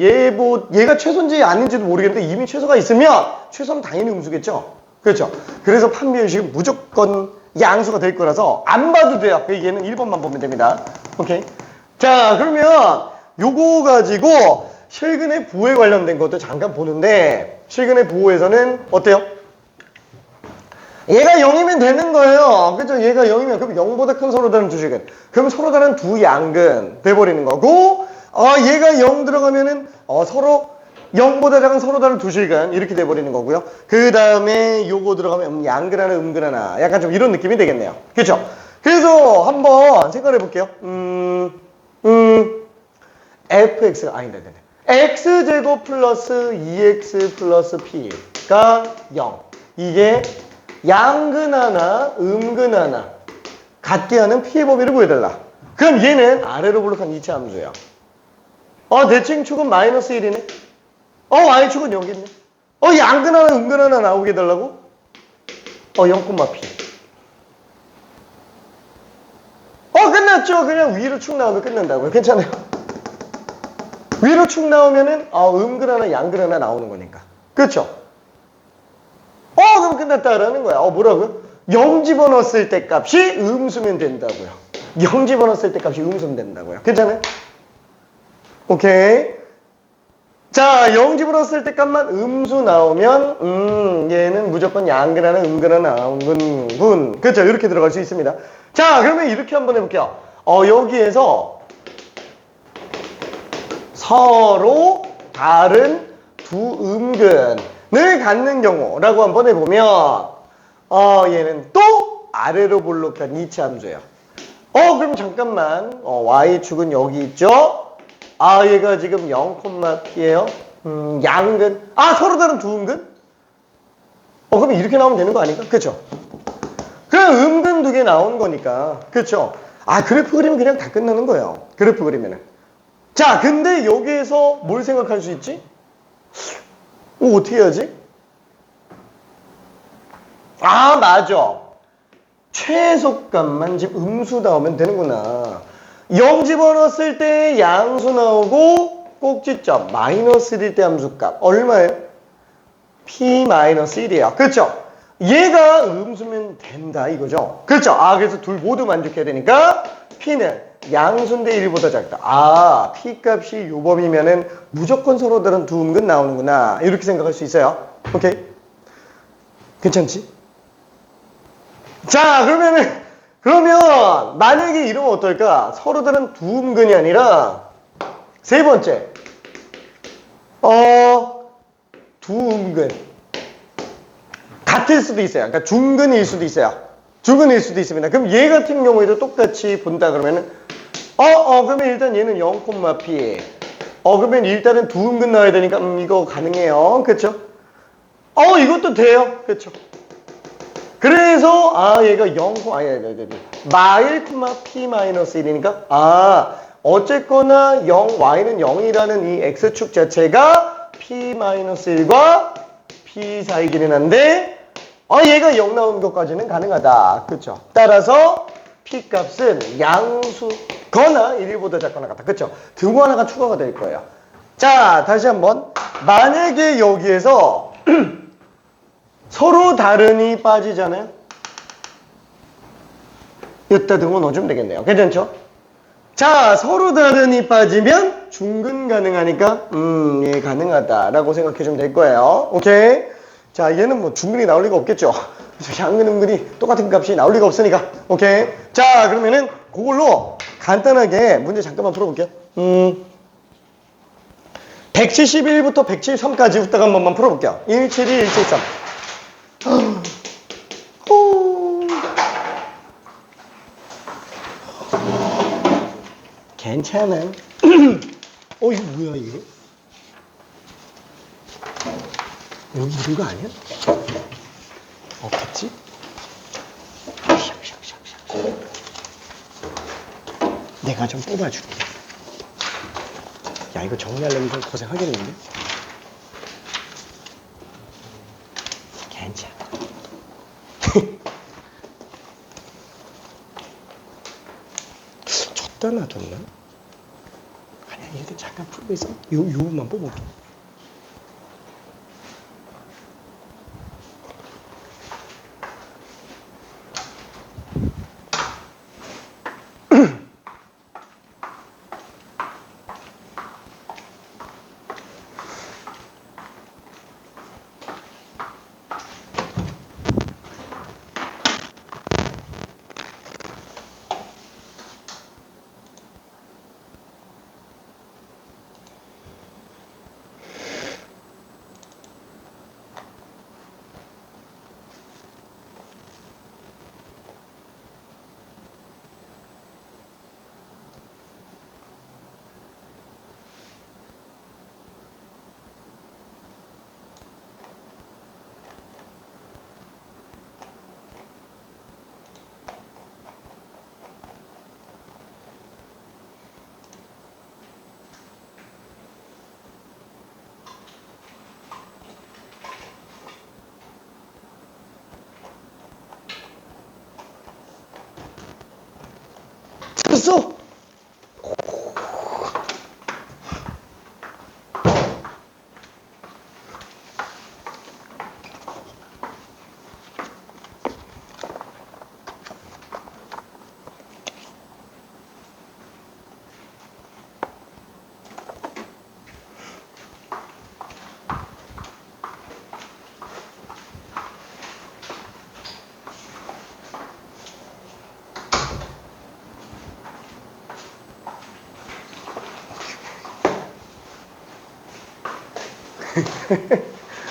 [SPEAKER 1] 얘가 최소인지 아닌지도 모르겠는데 이미 최소가 있으면 최소는 당연히 음수겠죠. 그렇죠? 그래서 판별식은 무조건 양수가 될 거라서 안 봐도 돼요. 얘는 1번만 보면 됩니다. 오케이. 자, 그러면 요거 가지고 실근의 보호에 관련된 것도 잠깐 보는데 실근의 보호에서는 어때요? 얘가 0이면 되는 거예요. 그죠? 얘가 0이면 그럼 0보다 큰 서로 다른 두 실근. 그럼 서로 다른 두 양근 돼버리는 거고 얘가 0 들어가면은 서로 0보다 작은 서로 다른 두 실근 이렇게 돼버리는 거고요. 그 다음에 요거 들어가면 양근 하나 음근 하나 약간 좀 이런 느낌이 되겠네요. 그렇죠? 그래서 한번 생각해 볼게요. fx가 아닌데 x제곱 플러스 2x 플러스 p가 0 이게 양근 하나 음근 하나 같게 하는 p의 범위를 구해달라. 그럼 얘는 아래로 볼록한 이차 함수예요. 대칭축은 마이너스 1이네. y축은 여기 있네. 양근 하나 음근 하나 나오게 해달라고? 0,p. 끝났죠. 그냥 위로 축 나오면 끝난다고요. 괜찮아요. 위로 축 나오면은 음근 하나 양근 하나 나오는 거니까. 그렇죠? 그럼 끝났다라는 거야. 뭐라고요? 0 집어넣었을 때 값이 음수면 된다고요. 0 집어넣었을 때 값이 음수면 된다고요. 괜찮아요? 오케이. 자, 0 집어넣었을 때 값만 음수 나오면 얘는 무조건 양근 하나 음근 하나 나오는군. 그렇죠? 이렇게 들어갈 수 있습니다. 자, 그러면 이렇게 한번 해볼게요. 여기에서 서로 다른 두 음근을 갖는 경우라고 한번 해보면 얘는 또 아래로 볼록한 이차 함수예요. 그럼 잠깐만 y축은 여기 있죠? 얘가 지금 0,p예요. 양근. 서로 다른 두 음근? 그럼 이렇게 나오면 되는 거 아닌가? 그쵸? 그럼 음근 두 개 나오는 거니까. 그쵸? 그래프 그리면 그냥 다 끝나는 거예요. 그래프 그리면은. 자, 근데 여기에서 뭘 생각할 수 있지? 어떻게 해야지? 맞아. 최소값만 지금 음수 나오면 되는구나. 0 집어넣었을 때 양수 나오고 꼭지점 마이너스 1일 때 함수값 얼마예요? P-1이에요. 그렇죠? 얘가 음수면 된다 이거죠. 그렇죠? 그래서 둘 모두 만족해야 되니까 P는 양수인데 1보다 작다. P 값이 요 범위면은 무조건 서로 다른 두 음근 나오는구나. 이렇게 생각할 수 있어요. 오케이? 괜찮지? 자, 그러면 만약에 이러면 어떨까? 서로 다른 두 음근이 아니라 세 번째 두 음근 같을 수도 있어요. 그러니까 중근일 수도 있어요. 중근일 수도 있습니다. 그럼 얘 같은 경우에도 똑같이 본다 그러면은 그러면 일단 얘는 0,p. 그러면 일단은 두 음근 나와야 되니까 이거 가능해요. 그렇죠? 이것도 돼요. 그렇죠? 그래서 얘가 1,p-1이니까 어쨌거나 y는 0이라는 이 x축 자체가 P-1과 P 사이기는 한데 얘가 0 나오는 것까지는 가능하다. 그쵸? 따라서 P 값은 양수거나 1보다 작거나 같다. 그쵸? 등호 하나가 추가가 될 거예요. 자, 다시 한번. 만약에 여기에서 서로 다른이 빠지잖아요? 여기다 등호 넣어주면 되겠네요. 괜찮죠? 자, 서로 다른이 빠지면 중근 가능하니까 예, 가능하다라고 생각해주면 될 거예요. 오케이? 자, 얘는 뭐 중근이 나올 리가 없겠죠? 양근, 음근이 똑같은 값이 나올 리가 없으니까. 오케이? 자, 그러면은 그걸로 간단하게 문제 잠깐만 풀어볼게요. 171부터 173까지 후딱 한 번만 풀어볼게요. 172, 173. 괜찮아. 이거 뭐야, 이게? 여기 있는 거 아니야? 없겠지? 내가 좀 뽑아줄게. 야, 이거 정리하려면 좀 고생하겠는데? 괜찮아. 줬다 놔뒀나? 아니야, 얘들 잠깐 풀고 있어. 요 부분만 뽑아볼게. 됐어!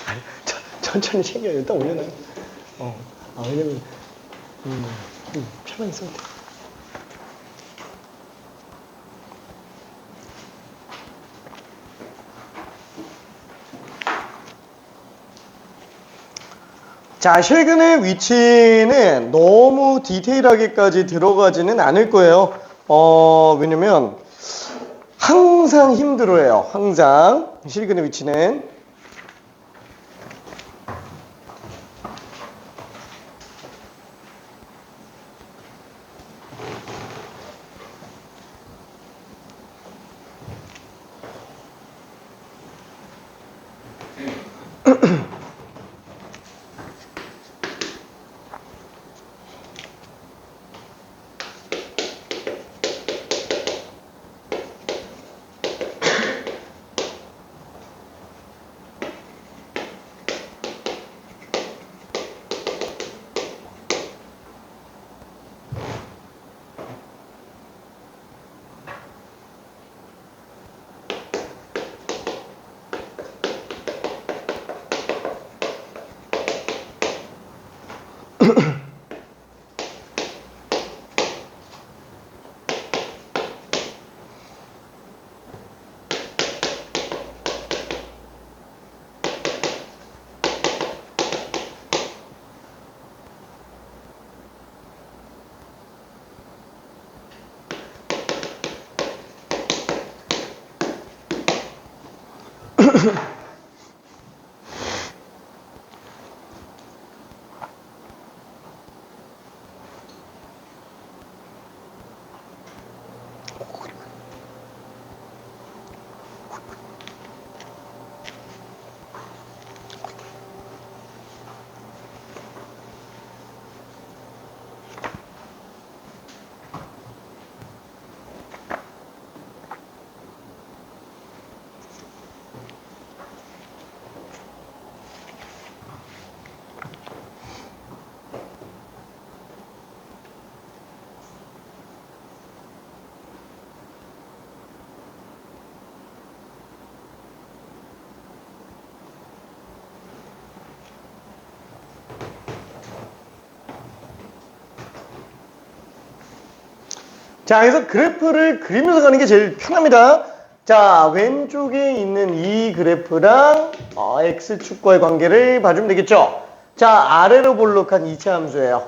[SPEAKER 1] 아니, 천천히 챙겨. 일단 올려놔요. 왜냐면, 편하게 써도 돼. 자, 실근의 위치는 너무 디테일하게까지 들어가지는 않을 거예요. 왜냐면, 항상 힘들어해요. 항상. 실근의 위치는. 자, 그래서 그래프를 그리면서 가는 게 제일 편합니다. 자, 왼쪽에 있는 이 그래프랑 x축과의 관계를 봐주면 되겠죠. 자, 아래로 볼록한 이차 함수예요.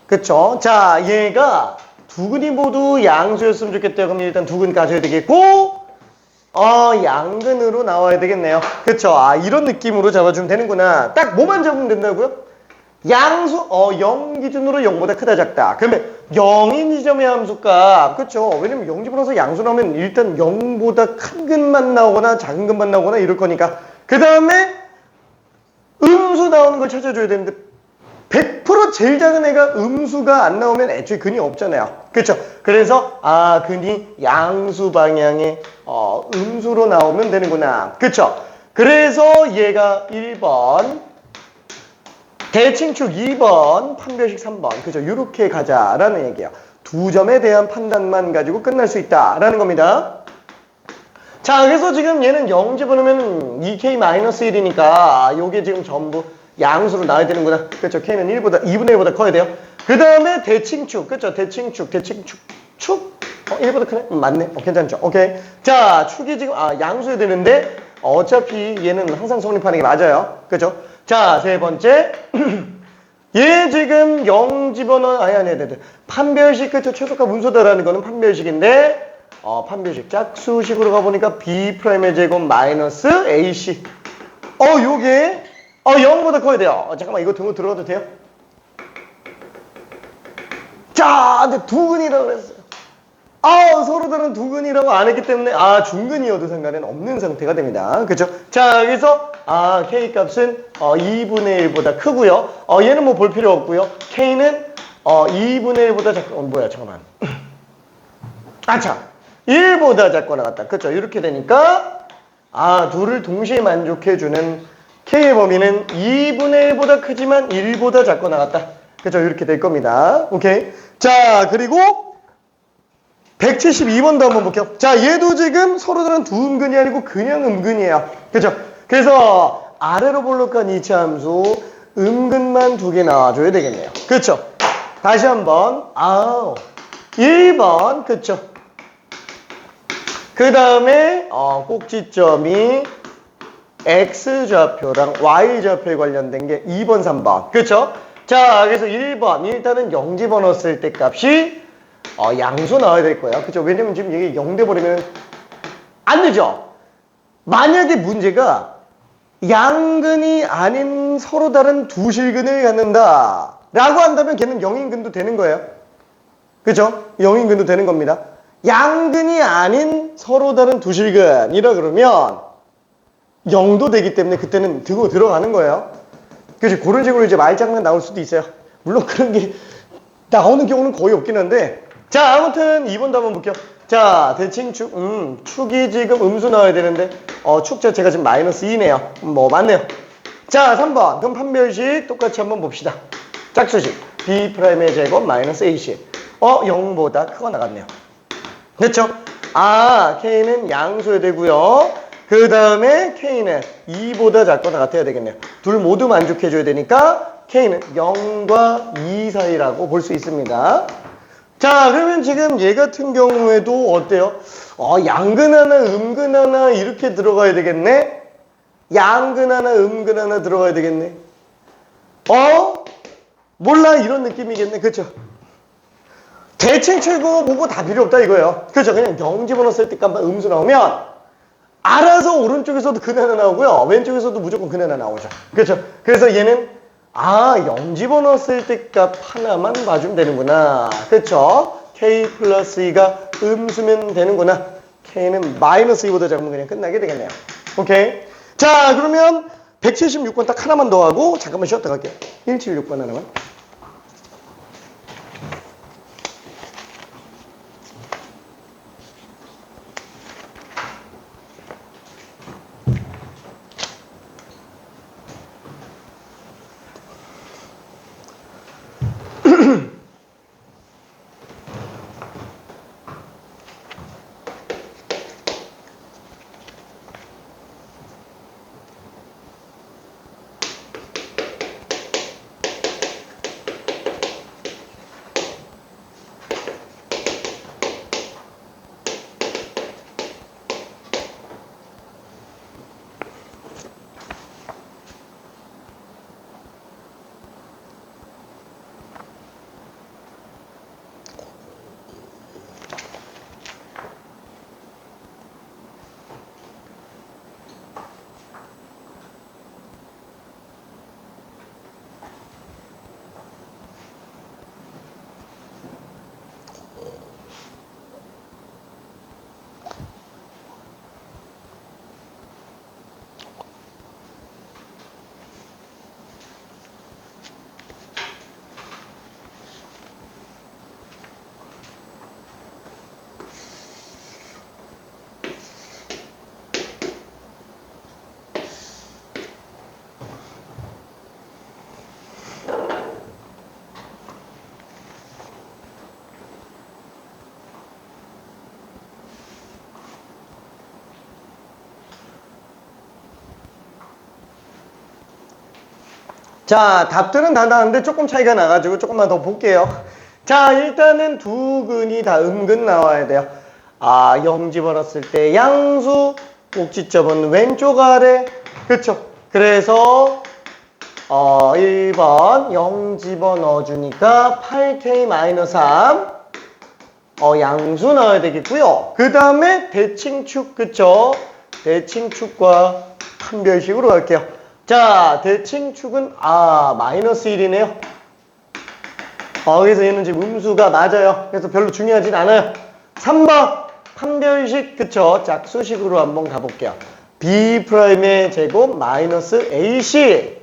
[SPEAKER 1] 그쵸? 자, 얘가 두근이 모두 양수였으면 좋겠대요. 그럼 일단 두근 가져야 되겠고, 양근으로 나와야 되겠네요. 그쵸? 아, 이런 느낌으로 잡아주면 되는구나. 딱 뭐만 잡으면 된다고요? 양수, 0 기준으로 0보다 크다 작다. 그러면 0인 지점의 함수값, 그쵸? 왜냐면 0 집어넣어서 양수 나오면 일단 0보다 큰 근만 나오거나 작은 근만 나오거나 이럴 거니까. 그 다음에 음수 나오는 걸 찾아줘야 되는데 100% 제일 작은 애가 음수가 안 나오면 애초에 근이 없잖아요. 그렇죠? 그래서 근이 양수 방향의 음수로 나오면 되는구나. 그렇죠? 그래서 얘가 1번, 대칭축 2번, 판별식 3번. 그렇죠? 이렇게 가자라는 얘기예요. 두 점에 대한 판단만 가지고 끝날 수 있다라는 겁니다. 자, 그래서 지금 얘는 0 집어넣으면 2k-1이니까 요게 지금 전부 양수로 나와야 되는구나. 그렇죠? k는 2분의 1보다 커야 돼요. 그 다음에 대칭축. 그렇죠? 대칭축. 축? 1보다 크네? 맞네. 괜찮죠? 오케이. 자, 축이 지금, 양수여야 되는데, 어차피 얘는 항상 성립하는 게 맞아요. 그렇죠? 자, 세 번째. 얘 지금 0 집어넣어, 아니. 판별식, 그렇죠? 최소값 운수다라는 거는 판별식인데, 판별식. 짝수식으로 가보니까 B'의 제곱 마이너스 AC. 요게, 0보다 커야 돼요. 잠깐만, 이거 등호 들어가도 돼요? 자, 근데 두근이라고 그랬어요. 서로 다른 두근이라고 안 했기 때문에, 중근이어도 상관은 없는 상태가 됩니다. 그죠? 자, 여기서, K 값은, 2분의 1보다 크고요. 얘는 뭐 볼 필요 없고요. K는, 2분의 1보다 잠깐만. 참. 1보다 작거나 같다. 그쵸? 이렇게 되니까, 둘을 동시에 만족해주는 K의 범위는 2분의 1보다 크지만 1보다 작거나 같다. 그쵸? 이렇게 될 겁니다. 오케이. 자, 그리고 172번도 한번 볼게요. 자, 얘도 지금 서로 다른 두 음근이 아니고 그냥 음근이에요. 그쵸? 그래서 아래로 볼록한 이차 함수 음근만 두 개 나와줘야 되겠네요. 그쵸? 다시 한번. 1번. 그쵸? 그 다음에 꼭지점이 X좌표랑 Y좌표에 관련된 게 2번, 3번. 그렇죠? 자, 그래서 1번. 일단은 0 집어넣었을 때 값이 양수 나와야 될 거예요. 그렇죠? 왜냐면 지금 이게 0 돼버리면 안 되죠? 만약에 문제가 양근이 아닌 서로 다른 두 실근을 갖는다 라고 한다면 걔는 0인근도 되는 거예요. 그렇죠? 0인근도 되는 겁니다. 양근이 아닌 서로 다른 두 실근이라 그러면 0도 되기 때문에 그때는 등호 들어가는 거예요. 그렇지? 그런 식으로 이제 말장난 나올 수도 있어요. 물론 그런 게 나오는 경우는 거의 없긴 한데. 자, 아무튼 2번도 한번 볼게요. 자, 대칭축. 축이 지금 음수 나와야 되는데, 축 자체가 지금 마이너스 2네요. 뭐, 맞네요. 자, 3번. 그럼 판별식 똑같이 한번 봅시다. 짝수식. B'의 제곱 마이너스 AC. 0보다 크거 나갔네요. 그렇죠? K는 양수여야 되고요. 그 다음에 K는 2보다 작거나 같아야 되겠네요. 둘 모두 만족해줘야 되니까 K는 0과 2 사이라고 볼 수 있습니다. 자, 그러면 지금 얘 같은 경우에도 어때요? 양근 하나, 음근 하나 이렇게 들어가야 되겠네? 양근 하나, 음근 하나 들어가야 되겠네? 몰라 이런 느낌이겠네. 그쵸? 대칭 최고 뭐고 다 필요 없다 이거예요. 그죠? 그냥 0 집어넣었을 때 값만 음수 나오면 알아서 오른쪽에서도 근 하나 나오고요. 왼쪽에서도 무조건 근 하나 나오죠. 그렇죠? 그래서 얘는 0 집어넣었을 때 값 하나만 봐주면 되는구나. 그렇죠? K 플러스 2가 음수면 되는구나. K는 마이너스 2보다 작으면 그냥 끝나게 되겠네요. 오케이? 자, 그러면 176번 딱 하나만 더 하고 잠깐만 쉬었다 갈게요. 176번 하나만. 자, 답들은 다 나왔는데 조금 차이가 나가지고 조금만 더 볼게요. 자, 일단은 두 근이 다 음근 나와야 돼요. 아, 0 집어넣었을 때 양수 꼭지점은 왼쪽 아래. 그쵸? 그래서 1번 0 집어넣어주니까 8K-3 양수 넣어야 되겠고요. 그 다음에 대칭축, 그쵸? 대칭축과 판별식으로 갈게요. 자, 대칭축은 마이너스 1이네요. 그래서 얘는 지금 음수가 맞아요. 그래서 별로 중요하진 않아요. 3번 판별식, 그쵸? 짝수식으로 한번 가볼게요. B'의 제곱 마이너스 AC.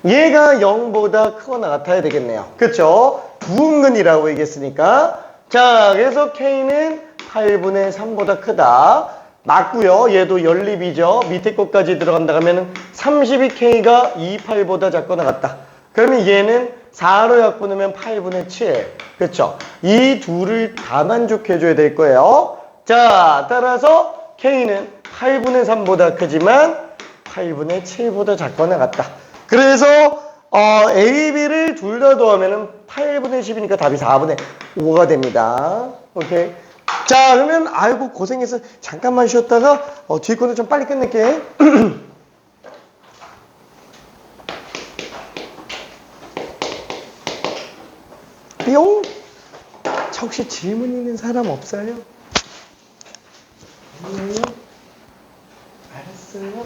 [SPEAKER 1] 얘가 0보다 크거나 같아야 되겠네요. 그쵸? 부음근이라고 얘기했으니까. 자, 그래서 K는 8분의 3보다 크다. 맞고요. 얘도 연립이죠. 밑에 것까지 들어간다 하면은 32K가 28보다 작거나 같다. 그러면 얘는 4로 약분하면 8분의 7. 그쵸? 이 둘을 다 만족해줘야 될 거예요. 자, 따라서 K는 8분의 3보다 크지만 8분의 7보다 작거나 같다. 그래서 A, B를 둘 다 더하면은 8분의 10이니까 답이 4분의 5가 됩니다. 오케이. 자, 그러면 아이고 고생했어. 잠깐만 쉬었다가 뒤에 거는 좀 빨리 끝낼게. 뿅. 자, 혹시 질문 있는 사람 없어요? 없네요. 알았어요.